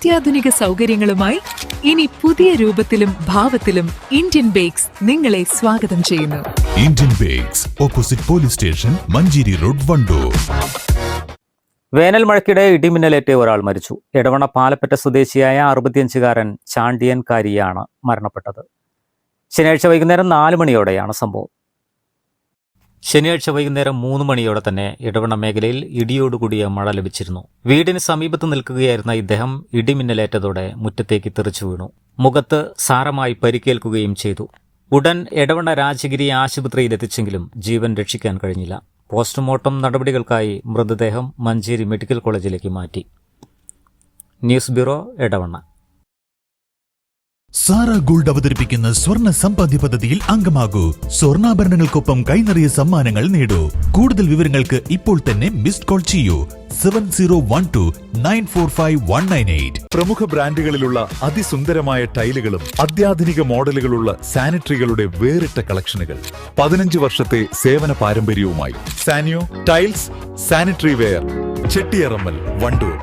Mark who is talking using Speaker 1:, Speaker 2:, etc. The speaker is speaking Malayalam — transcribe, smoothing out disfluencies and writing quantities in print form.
Speaker 1: അത്യാധുനിക സൗകര്യങ്ങളുമായി ഇനി പുതിയ രൂപത്തിലും ഭാവത്തിലും ഇന്ത്യൻ ബേക്സ് നിങ്ങളെ സ്വാഗതം ചെയ്യുന്നു.
Speaker 2: Indian bakes, opposite police station, Manjeri road, Wandoor.
Speaker 3: വേനൽ മഴയ്ക്കിടെ ഇടിമിന്നലേറ്റ് ഒരാൾ മരിച്ചു. എടവണ്ണ പാലപ്പറ്റ സ്വദേശിയായ 65-കാരൻ ചാണ്ടിയൻ കാരിയാണ് മരണപ്പെട്ടത്. ശനിയാഴ്ച വൈകുന്നേരം 4 മണിയോടെയാണ് സംഭവം. ശനിയാഴ്ച വൈകുന്നേരം 3 മണിയോടെ തന്നെ എടവണ്ണ മേഖലയിൽ ഇടിയോടുകൂടിയ മഴ ലഭിച്ചിരുന്നു. വീടിന് സമീപത്ത് നിൽക്കുകയായിരുന്ന ഇദ്ദേഹം ഇടിമിന്നലേറ്റതോടെ മുറ്റത്തേക്ക് തെറിച്ചു വീണു. മുഖത്ത് സാരമായി പരിക്കേൽക്കുകയും ചെയ്തു. ഉടൻ എടവണ്ണ രാജഗിരി ആശുപത്രിയിലെത്തിച്ചെങ്കിലും ജീവൻ രക്ഷിക്കാൻ കഴിഞ്ഞില്ല. പോസ്റ്റ്മോർട്ടം നടപടികൾക്കായി മൃതദേഹം മഞ്ചേരി മെഡിക്കൽ കോളേജിലേക്ക് മാറ്റി. News bureau, Edavanna.
Speaker 2: സാറ ഗോൾഡ് അവതരിപ്പിക്കുന്ന സ്വർണ്ണ സമ്പാദ്യ പദ്ധതിയിൽ അംഗമാകൂ. സ്വർണ്ണാഭരണങ്ങൾക്കൊപ്പം കൈനിറിയ സമ്മാനങ്ങൾ നേടൂ. കൂടുതൽ വിവരങ്ങൾക്ക് ഇപ്പോൾ തന്നെ മിസ്ഡ് കോൾ ചെയ്യൂ 7012945198.
Speaker 4: പ്രമുഖ ബ്രാൻഡുകളിലുള്ള അതിസുന്ദരമായ ടൈലുകളും അത്യാധുനിക മോഡലുകളുള്ള സാനിറ്ററികളുടെ വേറിട്ട കളക്ഷനുകൾ. 15 വർഷത്തെ സേവന പാരമ്പര്യവുമായി Saniyo tiles, sanitary ware, Chettiyarammal, Wandoor.